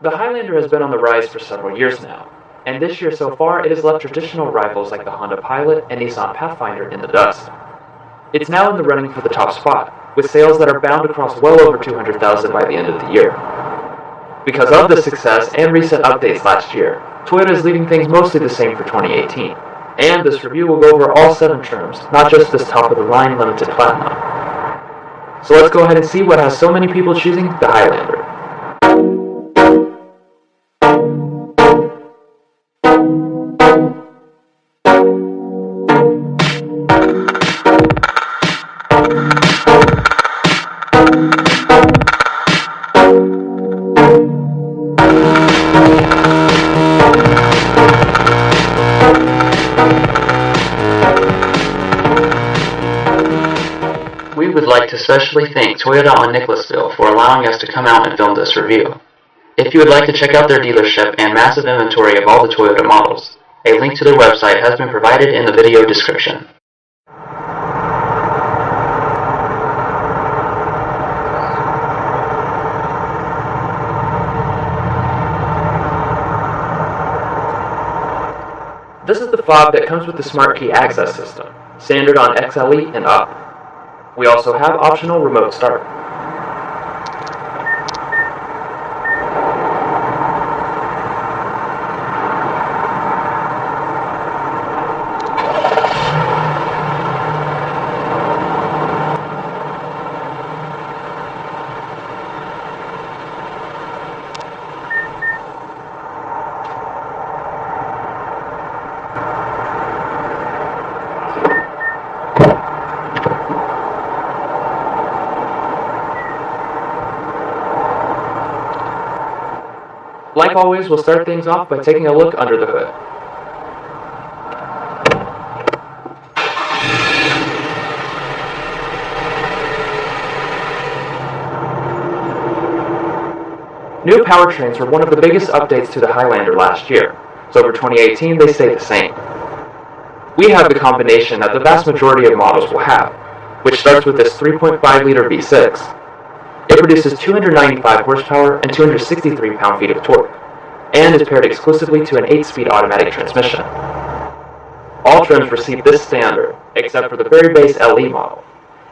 The Highlander has been on the rise for several years now, and this year so far it has left traditional rivals like the Honda Pilot and Nissan Pathfinder in the dust. It's now in the running for the top spot, with sales that are bound to cross well over 200,000 by the end of the year. Because of the success and recent updates last year, Toyota is leaving things mostly the same for 2018, and this review will go over all 7 trims, not just this top-of-the-line Limited Platinum. So let's go ahead and see what has so many people choosing the Highlander. We would like to specially thank Toyota on Nicholasville for allowing us to come out and film this review. If you would like to check out their dealership and massive inventory of all the Toyota models, a link to their website has been provided in the video description. This is the fob that comes with the Smart Key access system, standard on XLE and up. We also have optional remote start. Like always, we'll start things off by taking a look under the hood. New powertrains were one of the biggest updates to the Highlander last year, so for 2018 they stay the same. We have the combination that the vast majority of models will have, which starts with this 3.5-liter V6. It produces 295 horsepower and 263 pound-feet of torque, and is paired exclusively to an 8-speed automatic transmission. All trims receive this standard, except for the very base LE model.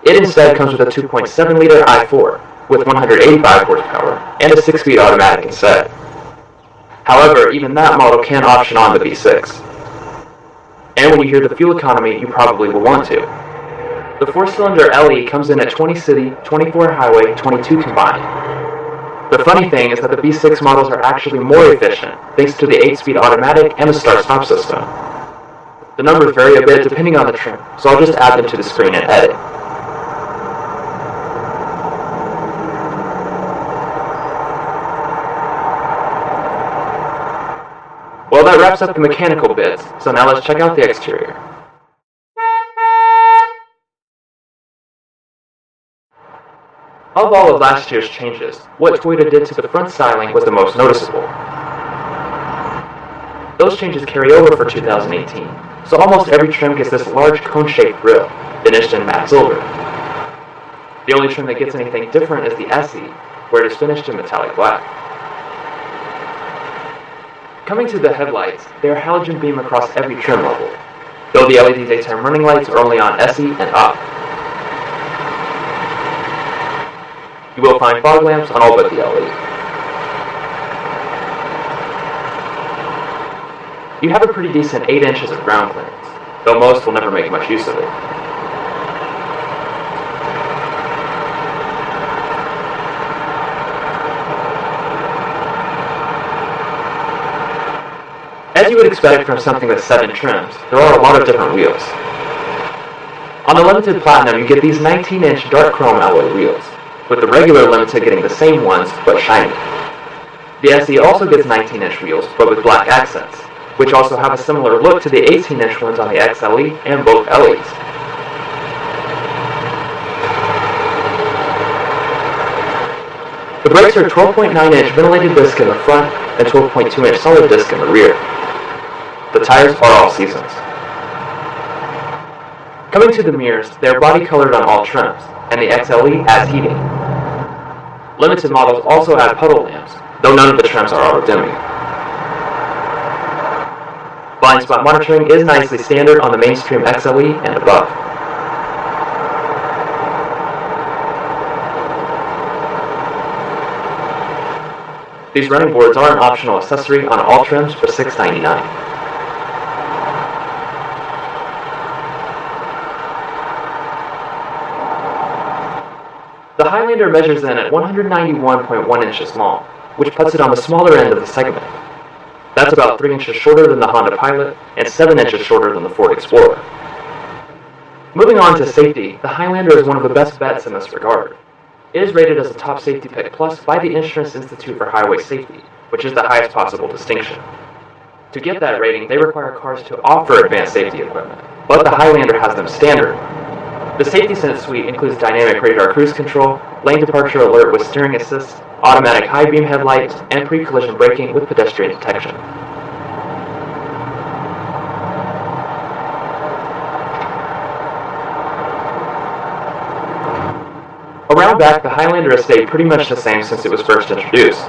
It instead comes with a 2.7-liter i4, with 185 horsepower, and a 6-speed automatic instead. However, even that model can option on the V6. And when you hear the fuel economy, you probably will want to. The 4-cylinder LE comes in at 20 city, 24 highway, 22 combined. The funny thing is that the V6 models are actually more efficient, thanks to the 8-speed automatic and the start-stop system. The numbers vary a bit depending on the trim, so I'll just add them to the screen and edit. Well, that wraps up the mechanical bits, so now let's check out the exterior. Of all of last year's changes, what Toyota did to the front styling was the most noticeable. Those changes carry over for 2018, so almost every trim gets this large cone-shaped grille, finished in matte silver. The only trim that gets anything different is the SE, where it is finished in metallic black. Coming to the headlights, they are halogen beam across every trim level, though the LED daytime running lights are only on SE and up. You will find fog lamps on all but the LED. You have a pretty decent 8 inches of ground clearance, though most will never make much use of it. As you would expect from something with 7 trims, there are a lot of different wheels. On the Limited Platinum, you get these 19-inch dark chrome alloy wheels, with the regular Limited getting the same ones, but shiny. The SE also gets 19-inch wheels, but with black accents, which also have a similar look to the 18-inch ones on the XLE and both LEs. The brakes are 12.9-inch ventilated disc in the front and 12.2-inch solid disc in the rear. The tires are all seasons. Coming to the mirrors, they are body colored on all trims, and the XLE adds heating. Limited models also add puddle lamps, though none of the trims are auto-dimming. Blind spot monitoring is nicely standard on the mainstream XLE and above. These running boards are an optional accessory on all trims for $699. The Highlander measures in at 191.1 inches long, which puts it on the smaller end of the segment. That's about 3 inches shorter than the Honda Pilot and 7 inches shorter than the Ford Explorer. Moving on to safety, the Highlander is one of the best bets in this regard. It is rated as a top safety pick plus by the Insurance Institute for Highway Safety, which is the highest possible distinction. To get that rating, they require cars to offer advanced safety equipment, but the Highlander has them standard. The Safety Sense suite includes dynamic radar cruise control, lane departure alert with steering assist, automatic high beam headlights, and pre-collision braking with pedestrian detection. Around back, the Highlander has stayed pretty much the same since it was first introduced.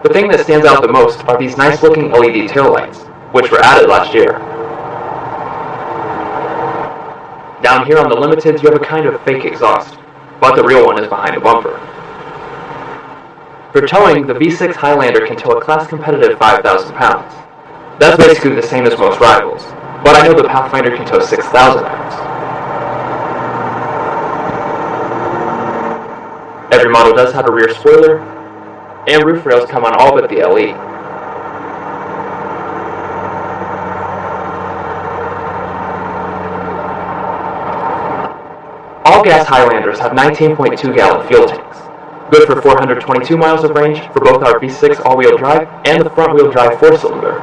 The thing that stands out the most are these nice looking LED taillights, which were added last year. Down here on the Limited, you have a kind of fake exhaust, but the real one is behind the bumper. For towing, the V6 Highlander can tow a class-competitive 5,000 pounds. That's basically the same as most rivals, but I know the Pathfinder can tow 6,000 pounds. Every model does have a rear spoiler, and roof rails come on all but the LE. All gas Highlanders have 19.2 gallon fuel tanks, good for 422 miles of range for both our V6 all-wheel drive and the front-wheel drive 4-cylinder.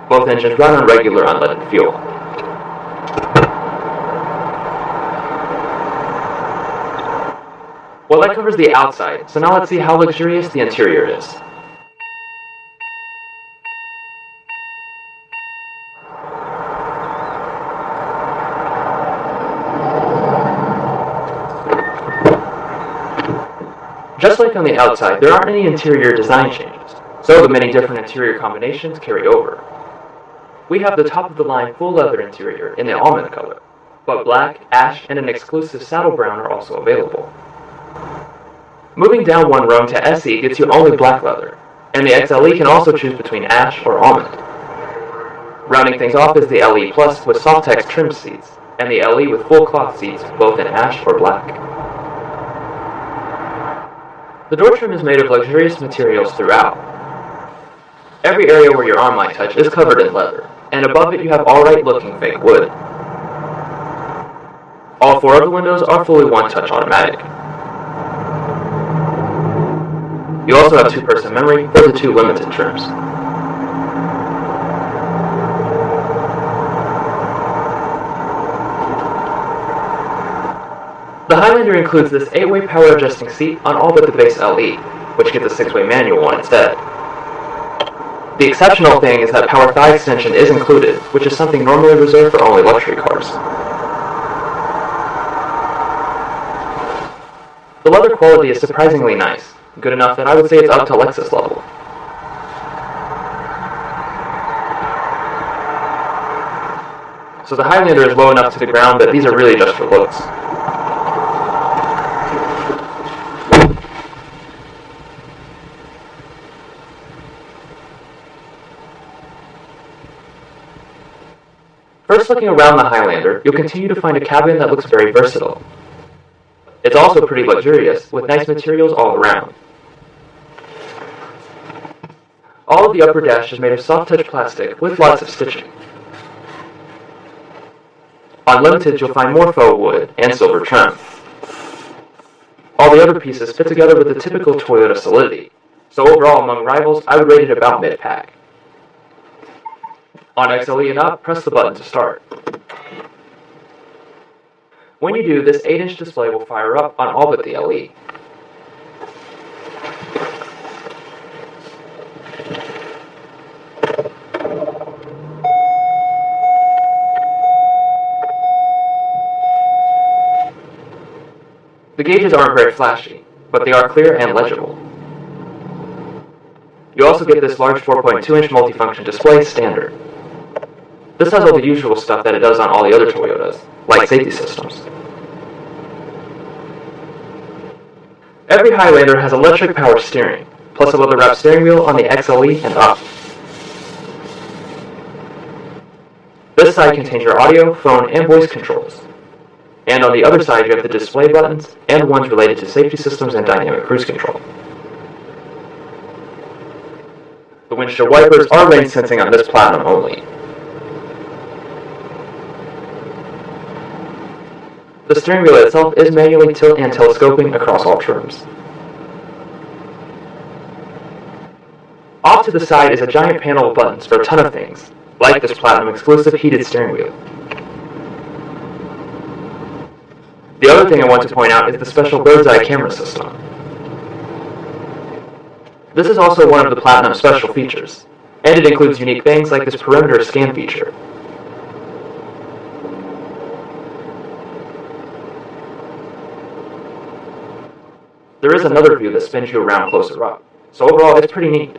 Both engines run on regular unleaded fuel. Well, that covers the outside, so now let's see how luxurious the interior is. Just like on the outside, there aren't any interior design changes, so the many different interior combinations carry over. We have the top-of-the-line full leather interior in the almond color, but black, ash, and an exclusive saddle brown are also available. Moving down one rung to SE gets you only black leather, and the XLE can also choose between ash or almond. Rounding things off is the LE Plus with Softex trim seats, and the LE with full cloth seats, both in ash or black. The door trim is made of luxurious materials throughout. Every area where your arm might touch is covered in leather, and above it you have alright looking fake wood. All four of the windows are fully one-touch automatic. You also have two-person memory for the two limited trims. The Highlander includes this 8-way power adjusting seat on all but the base LE, which gets a 6-way manual one instead. The exceptional thing is that power thigh extension is included, which is something normally reserved for only luxury cars. The leather quality is surprisingly nice, good enough that I would say it's up to Lexus level. So the Highlander is low enough to the ground that these are really just for looks. First looking around the Highlander, you'll continue to find a cabin that looks very versatile. It's also pretty luxurious, with nice materials all around. All of the upper dash is made of soft-touch plastic with lots of stitching. On Limited, you'll find more faux wood and silver trim. All the other pieces fit together with the typical Toyota solidity, so overall among rivals, I would rate it about mid-pack. On XLE and up, press the button to start. When you do, this 8-inch display will fire up on all but the LE. The gauges aren't very flashy, but they are clear and legible. You also get this large 4.2-inch multifunction display standard. This has all the usual stuff that it does on all the other Toyotas, like safety systems. Every Highlander has electric power steering, plus a leather-wrapped steering wheel on the XLE and up. This side contains your audio, phone, and voice controls. And on the other side you have the display buttons and ones related to safety systems and dynamic cruise control. The windshield wipers are rain sensing on this Platinum only. The steering wheel itself is manually tilt and telescoping across all trims. Off to the side is a giant panel of buttons for a ton of things, like this Platinum exclusive heated steering wheel. The other thing I want to point out is the special bird's eye camera system. This is also one of the Platinum's special features, and it includes unique things like this perimeter scan feature. There is another view that spins you around closer up, so overall it's pretty neat.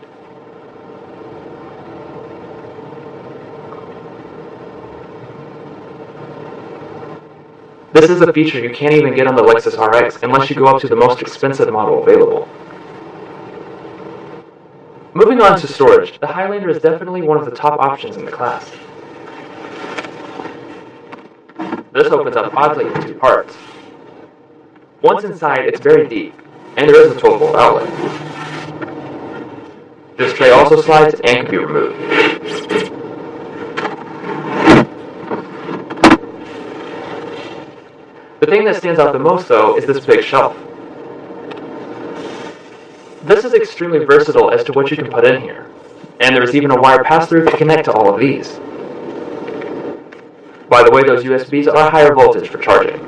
This is a feature you can't even get on the Lexus RX unless you go up to the most expensive model available. Moving on to storage, the Highlander is definitely one of the top options in the class. This opens up oddly in two parts. Once inside, it's very deep, and there is a 12-volt outlet. This tray also slides and can be removed. The thing that stands out the most, though, is this big shelf. This is extremely versatile as to what you can put in here, and there is even a wire pass-through to connect to all of these. By the way, those USBs are higher voltage for charging.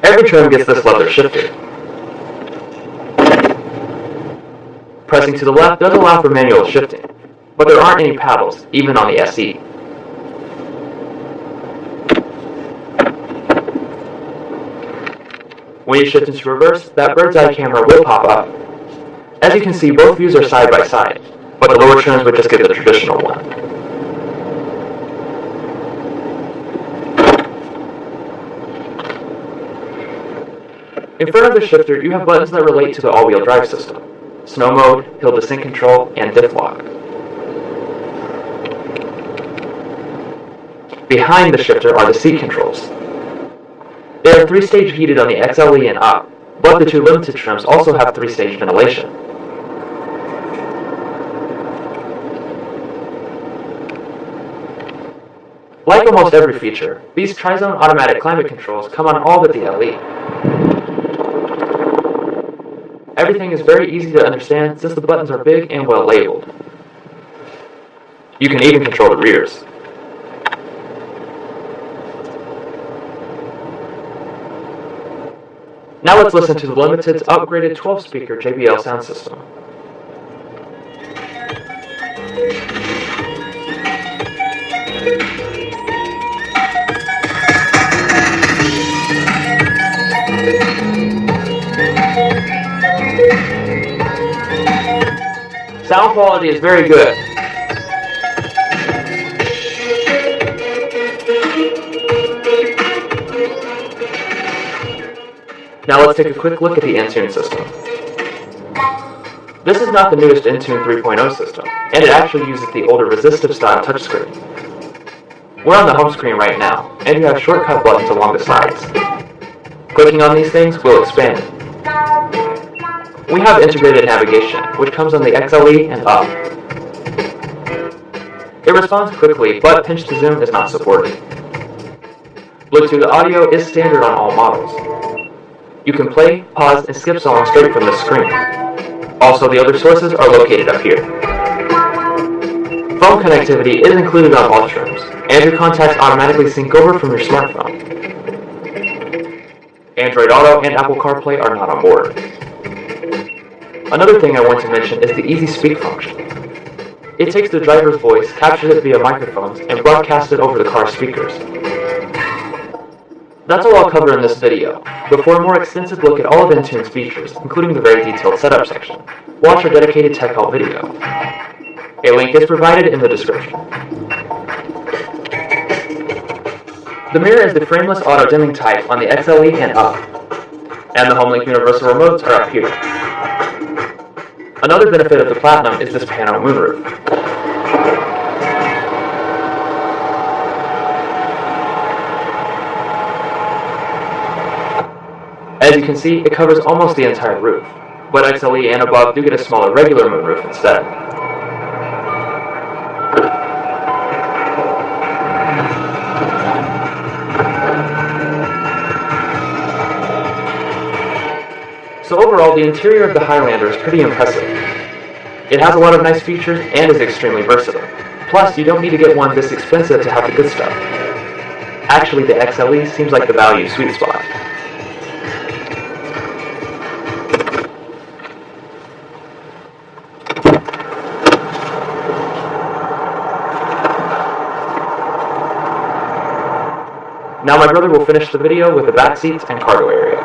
Every trim gets this leather shifter. Pressing to the left does allow for manual shifting, but there aren't any paddles, even on the SE. When you shift into reverse, that bird's eye camera will pop up. As you can see, both views are side by side, but the lower trims would just get the traditional one. In front of the shifter, you have buttons that relate to the all-wheel drive system: snow mode, hill descent control, and diff lock. Behind the shifter are the seat controls. They are 3-stage heated on the XLE and up, but the two limited trims also have 3-stage ventilation. Like almost every feature, these tri-zone automatic climate controls come on all but the LE. Everything is very easy to understand since the buttons are big and well labeled. You can even control the rears. Now let's listen to the Limited's upgraded 12-speaker JBL sound system. Sound quality is very good. Now let's take a quick look at the Entune system. This is not the newest Entune 3.0 system, and it actually uses the older resistive style touchscreen. We're on the home screen right now, and you have shortcut buttons along the sides. Clicking on these things will expand. We have integrated navigation, which comes on the XLE and up. It responds quickly, but pinch to zoom is not supported. Bluetooth audio is standard on all models. You can play, pause, and skip songs straight from the screen. Also, the other sources are located up here. Phone connectivity is included on all trims, and your contacts automatically sync over from your smartphone. Android Auto and Apple CarPlay are not on board. Another thing I want to mention is the Easy Speak function. It takes the driver's voice, captures it via microphones, and broadcasts it over the car's speakers. That's all I'll cover in this video, but for a more extensive look at all of Intune's features, including the very detailed setup section, watch our dedicated tech help video. A link is provided in the description. The mirror is the frameless auto-dimming type on the XLE and up, and the HomeLink universal remotes are up here. Another benefit of the Platinum is this pano moonroof. As you can see, it covers almost the entire roof, but XLE and above do get a smaller regular moonroof instead. So overall, the interior of the Highlander is pretty impressive. It has a lot of nice features and is extremely versatile. Plus, you don't need to get one this expensive to have the good stuff. Actually, the XLE seems like the value sweet spot. Now my brother will finish the video with the back seats and cargo area.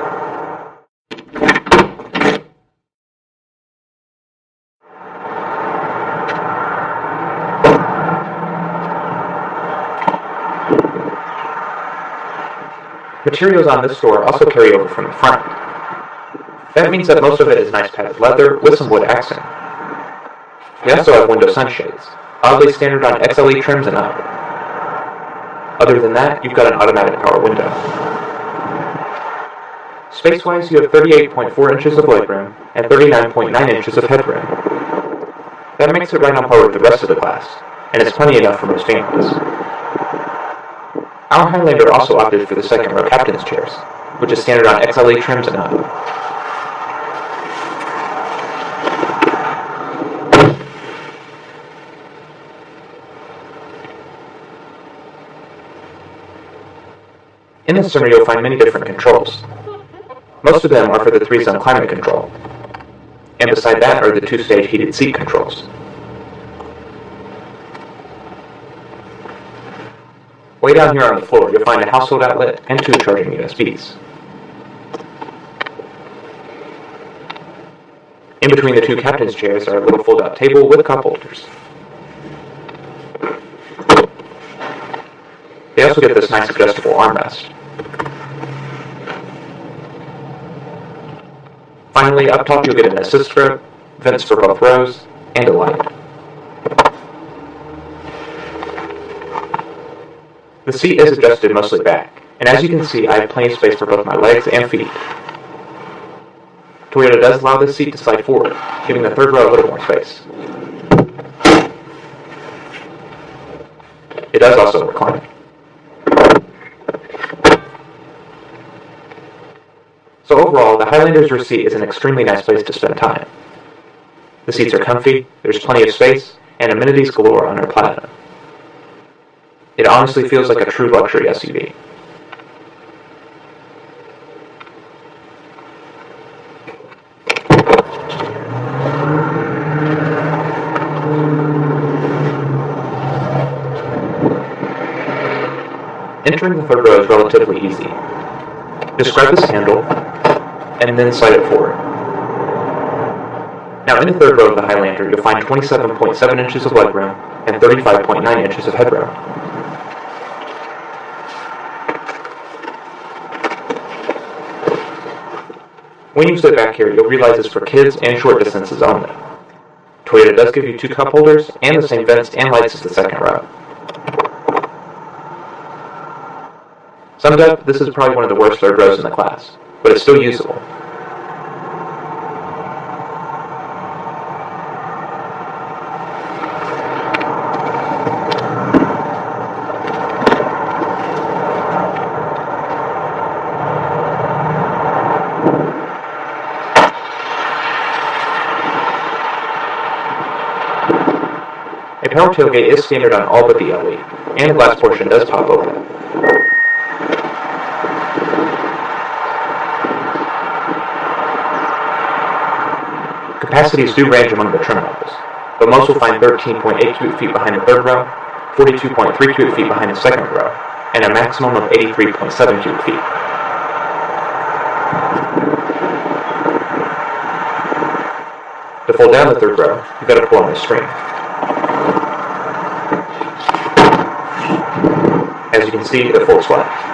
Materials on this door also carry over from the front. That means that most of it is nice padded leather with some wood accent. We also have window sunshades, oddly standard on XLE trims and up. Other than that, you've got an automatic power window. Space-wise, you have 38.4 inches of legroom and 39.9 inches of headroom. That makes it right on par with the rest of the class, and it's plenty enough for most families. Our Highlander also opted for the second row captain's chairs, which is standard on XLE trims and up. In this center you'll find many different controls. Most of them are for the 3-zone climate control, and beside that are the 2-stage heated seat controls. Way down here on the floor, you'll find a household outlet and 2 charging USBs. In between the 2 captain's chairs are a little fold-out table with cup holders. They also get this nice adjustable armrest. Finally, up top you'll get an assist grip, vents for both rows, and a light. The seat is adjusted mostly back, and as you can see, I have plenty of space for both my legs and feet. Toyota does allow this seat to slide forward, giving the third row a little more space. It does also recline. So overall, the Highlander's rear seat is an extremely nice place to spend time. The seats are comfy, there's plenty of space, and amenities galore on our Platinum. It honestly feels like a true luxury SUV. Entering the third row is relatively easy. Just grab this handle, and then slide it forward. Now in the third row of the Highlander, you'll find 27.7 inches of legroom and 35.9 inches of headroom. When you sit back here, you'll realize it's for kids and short distances only. Toyota does give you 2 cup holders and the same vents and lights as the second row. Summed up, this is probably one of the worst third rows in the class, but it's still usable. A power tailgate is standard on all but the LE, and the glass portion does pop open. Capacities do range among the trim levels, but most will find 13.8 cubic feet behind the third row, 42.3 cubic feet behind the second row, and a maximum of 83.7 cubic feet. To fold down the third row, you've got to pull on the string. As you can see, it folds flat.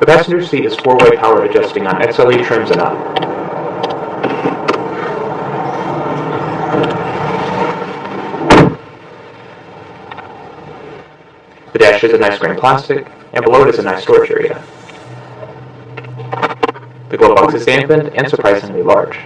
The passenger seat is 4-way power adjusting on XLE trims and up. The dash is a nice grain plastic, and below it is a nice storage area. The glove box is dampened and surprisingly large.